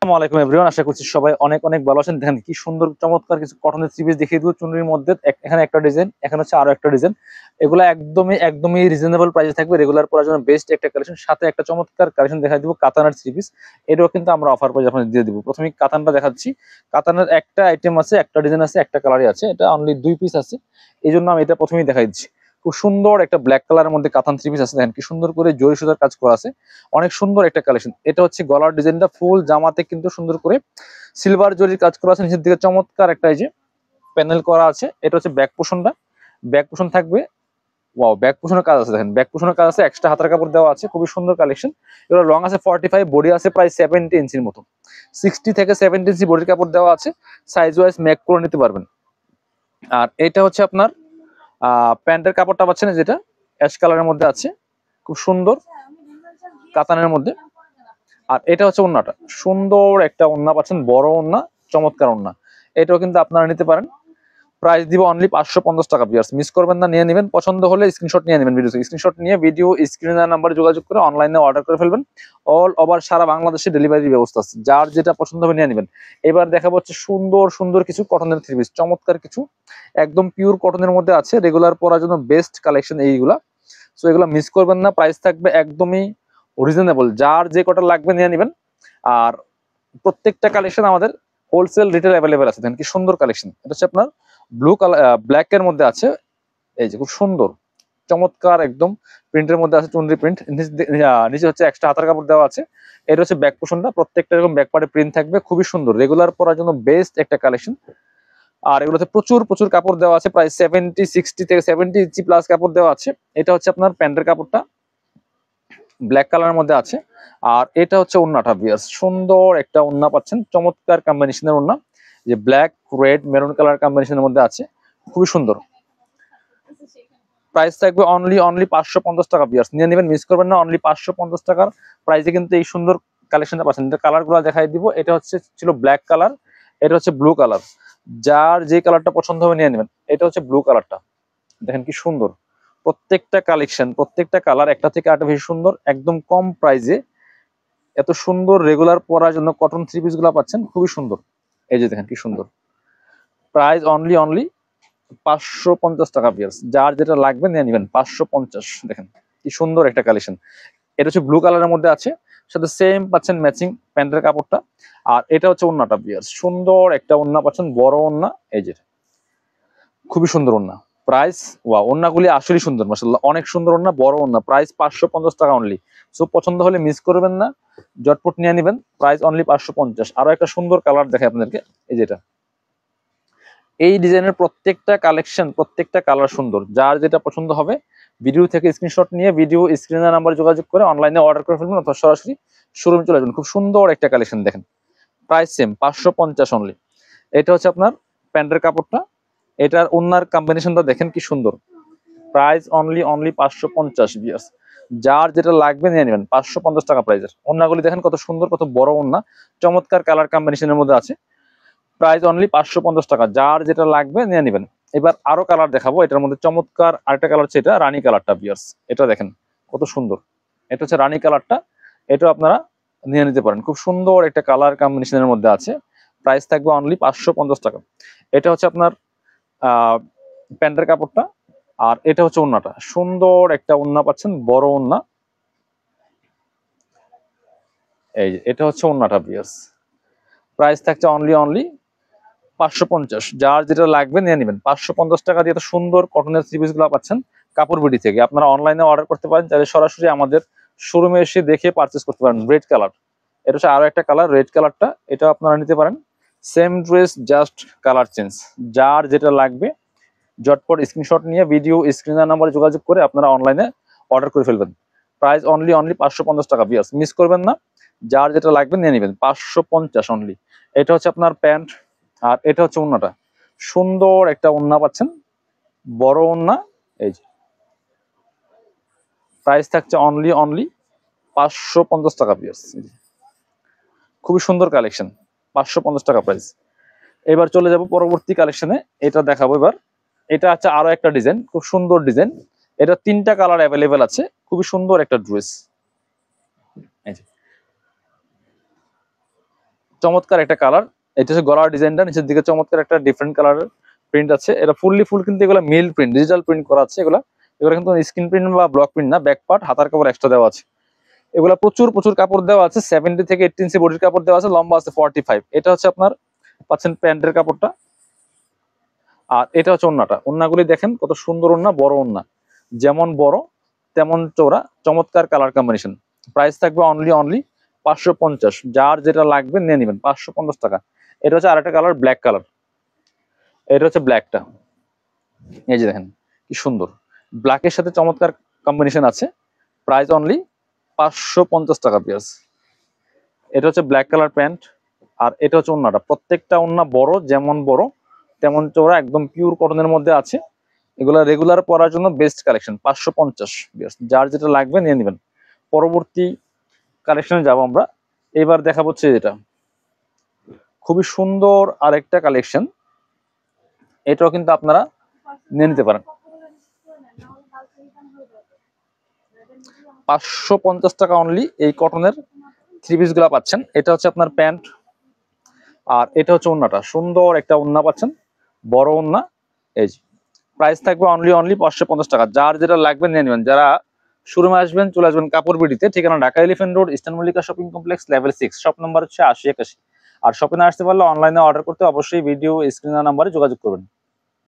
আসসালামু আলাইকুম এভরিওয়ান, আশা করছি সবাই অনেক অনেক ভালো আছেন। দেখেন কি সুন্দর চমৎকার কিছু কটনের থ্রি পিস দেখিয়ে দিব চুনরির মধ্যে। এখানে একটা ডিজাইন, এখানে হচ্ছে আরো একটা ডিজাইন। এগুলো একদমই একদমই রিজনেবল প্রাইসে থাকবে, রেগুলার পরার জন্য বেস্ট একটা কালেকশন। সাথে একটা চমৎকার কালেকশন দেখা দিব কাতানার থ্রি পিস। এটাও কিন্তু আমরা অফার প্রাইস আপনাদের দিয়ে দিব। প্রথমে কাতানটা দেখাচ্ছি। কাতানের একটা আইটেম আছে, একটা ডিজাইন আছে, একটা কালারই আছে, এটা অনলি 2 পিস আছে, এই জন্য আমি এটা প্রথমেই দেখাই দিচ্ছি। খুব সুন্দর একটা ব্ল্যাক কালারের মধ্যে কাতান থ্রি পিস আছে, দেখেন কি সুন্দর করে জরি সুতার কাজ করা আছে, অনেক সুন্দর একটা কালেকশন। এটা হচ্ছে গলার ডিজাইনটা, ফুল জামাতে কিন্তু সুন্দর করে সিলভার জরির কাজ করা আছে, নিচের দিকে চমৎকার একটা এই যে প্যানেল করা আছে। এটা হচ্ছে ব্যাক পোষণটা, ব্যাক পোষণ থাকবে। ওয়াও, ব্যাক পোষণের কাজ আছে, দেখেন ব্যাক পোষণের কাজ আছে, এক্সট্রা হাতার কাপড় দেওয়া আছে, খুবই সুন্দর কালেকশন। এগুলো লং আছে 45, বডি আছে প্রায় 70 ইঞ্চির মতো, 60 থেকে 70 ইঞ্চি বডির কাপড় দেওয়া আছে, সাইজ ওয়াইজ মেক করে নিতে পারবেন। আর এটা হচ্ছে আপনার প্যান্টের কাপড়টা পাচ্ছেন, যেটা অ্যাশ কালারের মধ্যে আছে, খুব সুন্দর কাতানের মধ্যে। আর এটা হচ্ছে ওন্নাটা, সুন্দর একটা ওন্না পাচ্ছেন, বড় ওন্না, চমৎকার ওন্না। এটাও কিন্তু আপনারা নিতে পারেন। প্রাইস দিব অনলি 550 টাকা। ভিউয়ার্স মিস করবেন না, নিয়ে নেবেন। পছন্দ হলে স্ক্রিনশট নিয়ে নেবেন, ভিডিও স্ক্রিনশট নিয়ে ভিডিও স্ক্রিনের নাম্বারে যোগাযোগ করে অনলাইনে অর্ডার করে ফেলবেন। অল ওভার সারা বাংলাদেশে ডেলিভারি ব্যবস্থা আছে, যার যেটা পছন্দ হবে নিয়ে নেবেন। এবার দেখাবো হচ্ছে সুন্দর সুন্দর কিছু কটনের থ্রি পিস, চমৎকার কিছু একদম পিওর কটনের মধ্যে আছে, রেগুলার পরার জন্য বেস্ট কালেকশন এইগুলা। সো এগুলো মিস করবেন না, প্রাইস থাকবে একদমই রিজনেবল, যার যে কটা লাগবে নিয়ে নেবেন। আর প্রত্যেকটা কালেকশন আমাদের হোলসেল রিটেল অ্যাভেলেবেল আছে। দেখেন কি সুন্দর কালেকশন। এটা হচ্ছে আপনার ব্লু কালার, ব্ল্যাক এর মধ্যে আছে, এই যে খুব সুন্দর চমৎকার একদম প্রিন্টের মধ্যে আছে, চুনরি প্রিন্ট। নিচে হচ্ছে এক্সট্রা হাতার কাপড় দেওয়া আছে। এটা হচ্ছে ব্যাক পোষণটা, প্রত্যেকটা এরকম ব্যাক পার্টে প্রিন্ট থাকবে, খুবই সুন্দর, রেগুলার পরার জন্য বেস্ট একটা কালেকশন। আর এগুলোতে প্রচুর প্রচুর কাপড় দেওয়া আছে, প্রায় 60 থেকে 70 ইঞ্চি প্লাস কাপড় দেওয়া আছে। এটা হচ্ছে আপনার প্যান্টের কাপড়টা, ব্ল্যাক কালারের মধ্যে আছে। আর এটা হচ্ছে ওন্নাটা, ভিউয়ার্স সুন্দর একটা ওন্না পাচ্ছেন, চমৎকার কম্বিনেশনের ওন্না, যে ব্ল্যাক রেড মেরুন কালার কম্বিনেশনের মধ্যে আছে, খুবই সুন্দর। প্রাইস থাকবে অনলি 550 টাকা। ভিউয়ার্স নিয়ে নেবেন, মিস করবেন না। অনলি 550 টাকার প্রাইসে কিন্তু এই সুন্দর কালেকশনটা পাচ্ছেন। এটা কালার গুলো দেখাই দিব। এটা হচ্ছে ছিল ব্ল্যাক কালার, এটা হচ্ছে ব্লু কালার, যার যে কালারটা পছন্দ হবে নিয়ে নেবেন। এটা হচ্ছে ব্লু কালারটা, দেখেন কি সুন্দর। প্রত্যেকটা কালেকশন, প্রত্যেকটা কালার একটা থেকে আরেকটা বেশি সুন্দর, একদম কম প্রাইসে এত সুন্দর রেগুলার পরার জন্য কটন থ্রি পিস গুলা পাচ্ছেন, খুবই সুন্দর। এই যে দেখেন কি সুন্দর, প্রাইস অনলি 550 টাকা। পিয়ার্স যার যেটা লাগবে নিয়ে নেবেন, 550। দেখেন কি সুন্দর একটা কালেকশন। এটা হচ্ছে ব্লু কালারের মধ্যে আছে, সাথে সেম পাচ্ছেন ম্যাচিং প্যান্টের কাপড়টা। আর এটা হচ্ছে ওন্নাটা, পিয়ার্স সুন্দর একটা ওন্না পাচ্ছেন, বড় ওন্না, এই যে খুবই সুন্দর ওন্না। প্রাইস ওয়া, ওন্নাগুলি আসলেই সুন্দর, মাশাআল্লাহ অনেক সুন্দর ওন্না, বড় ওন্না। প্রাইস 550 টাকা অনলি। সো পছন্দ হলে মিস করবেন না, জটপট নিয়ে নেবেন। Price only 550। আরো একটা সুন্দর কালার দেখাই আপনাদেরকে, এই যেটা, এই ডিজাইনের প্রত্যেকটা কালেকশন, প্রত্যেকটা কালার সুন্দর, যার যেটা পছন্দ হবে ভিডিও থেকে স্ক্রিনশট নিয়ে ভিডিও স্ক্রিনের নাম্বারে যোগাযোগ করে অনলাইনে অর্ডার করে ফেলবেন, অথবা সরাসরি শোরুমে চলে আসবেন। খুব সুন্দর একটা কালেকশন দেখেন, প্রাইস সেম 550 অনলি। এটা হচ্ছে আপনার প্যান্টের কাপড়টা, এটার ওন্নার কম্বিনেশনটা দেখেন কি সুন্দর। Price only 550। বিয়াস যার যেটা লাগবে নিয়ে নেবেন, 550 টাকা প্রাইসের। ওন্নাগুলি দেখেন কত সুন্দর, কত বড় ওন্না, চমৎকার কালার কম্বিনেশনের মধ্যে আছে। প্রাইস অনলি 550 টাকা, যার যেটা লাগবে নিয়ে নেবেন। এবার আরো কালার দেখাবো, এটার মধ্যে চমৎকার আরেকটা কালার হচ্ছে এটা রানী কালারটা। বিয়ার্স এটা দেখেন কত সুন্দর, এটা হচ্ছে রানী কালারটা, এটা আপনারা নিয়ে নিতে পারেন। খুব সুন্দর একটা কালার কম্বিনেশনের মধ্যে আছে। প্রাইস থাকবে অনলি 550 টাকা। এটা হচ্ছে আপনার প্যান্টের কাপড়টা। আর এটা হচ্ছে ওন্নাটা, সুন্দর একটা ওন্না পাচ্ছেন, বড় ওন্না, এই যে এটা হচ্ছে ওন্নাটা। বিয়ার্স প্রাইস থাকছে অনলি 550। যার যেটা লাগবে নিয়ে নেবেন। 550 টাকা দিয়ে এত সুন্দর কটনের থ্রি পিস গুলো পাচ্ছেন কাপড় বিডি থেকে। আপনারা অনলাইনে অর্ডার করতে পারেন, চাইলে সরাসরি আমাদের শোরুমে এসে দেখে পারচেস করতে পারেন। রেড কালার, এটা হচ্ছে আরো একটা কালার, রেড কালারটা, এটা আপনারা নিতে পারেন। Same dress, just colour change. যার যেটা লাগবে ঝটপট স্ক্রিনশট নিয়ে ভিডিও স্ক্রিনের নাম্বারে যোগাযোগ করে আপনারা অনলাইনে অর্ডার করে ফেলবেন। প্রাইস অনলি 550 টাকা। বিয়াস মিস করবেন না, যার যেটা লাগবে নিয়ে নেবেন, 550 অনলি। এটা হচ্ছে আপনার প্যান্ট, আর এটা হচ্ছে ওন্নাটা, সুন্দর একটা ওন্না পাচ্ছেন, বড় ওন্না, এই যে প্রাইস থাকছে অনলি 550 টাকা। পিয়ার্স খুবই সুন্দর কালেকশন, 550 টাকা প্রাইস। এবার চলে যাব পরবর্তী কালেকশনে, এটা দেখাবো এবার। এটা হচ্ছে আরো একটা ডিজাইন, খুব সুন্দর ডিজাইন। এটা 3টা কালার অ্যাভেলেবেল আছে, খুবই সুন্দর একটা ড্রেস, এই যে চমৎকার একটা কালার। এটা হচ্ছে গলার ডিজাইনটা, নিচের দিকে চমৎকার একটা ডিফারেন্ট কালারের প্রিন্ট আছে। এটা ফুল কিন্তু এগুলো মিল প্রিন্ট, ডিজিটাল প্রিন্ট করা আছে। এগুলো কিন্তু স্ক্রিন প্রিন্ট বা ব্লক প্রিন্ট না। ব্যাক পার্ট হাতার কাপড় এক্সট্রা দেওয়া আছে। এগুলা প্রচুর কাপড় দেওয়া আছে। 70 থেকে 80 ইঞ্চি বডির কাপড় দেওয়া আছে, লম্বা আছে 45। এটা হচ্ছে আপনার পাচ্ছেন প্যান্টের কাপড়টা। আর এটা হচ্ছে ওন্নাটা। ওন্নাগুলি দেখেন কত সুন্দর ওন্না, বড় ওন্না, যেমন বড় তেমন চওড়া, চমৎকার কালার কম্বিনেশন। প্রাইস থাকবে অনলি 550। যার যেটা লাগবে নিয়ে নেবেন, 550 টাকা। এটা হচ্ছে আরেকটা কালার, ব্ল্যাক কালার। এটা হচ্ছে ব্ল্যাকটা, এই যে দেখেন কি সুন্দর, ব্ল্যাকের সাথে চমৎকার কম্বিনেশন আছে। প্রাইস অনলি 550 টাকা পিস। এটা হচ্ছে ব্ল্যাক কালার প্যান্ট। আর এটা হচ্ছে ওন্নাটা। প্রত্যেকটা ওন্না বড়, যেমন বড় তেমন চওড়া, একদম পিওর কটনের মধ্যে আছে। এগুলা রেগুলার পরার জন্য বেস্ট কালেকশন। 550। যার যেটা লাগবে নিয়ে নেবেন। পরবর্তী কালেকশনে যাব আমরা। এবার দেখাবো হচ্ছে এটা খুবই সুন্দর আরেকটা কালেকশন। এটাও কিন্তু আপনারা নিয়ে নিতে পারেন। 550 টাকা অনলি এই কটনের থ্রি পিস গুলা পাচ্ছেন। এটা হচ্ছে আপনার প্যান্ট, আর এটা হচ্ছে ওন্নাটা। সুন্দর একটা ওন্না পাচ্ছেন, বড় ওন্না। এই যে প্রাইস থাকবে অনলি 550 টাকা। যার যেটা লাগবে নিয়ে নেবেন। যারা শোরুমে আসবেন চলে আসবেন কাপড় বিডিতে, ঠিকানা Dhaka elephant road, eastern Mallika shopping complex, level 6, shop number হচ্ছে 80 81। আর শপিং আসতে পারলে অনলাইনে অর্ডার করতে অবশ্যই ভিডিও স্ক্রিনের নাম্বারে যোগাযোগ করবেন।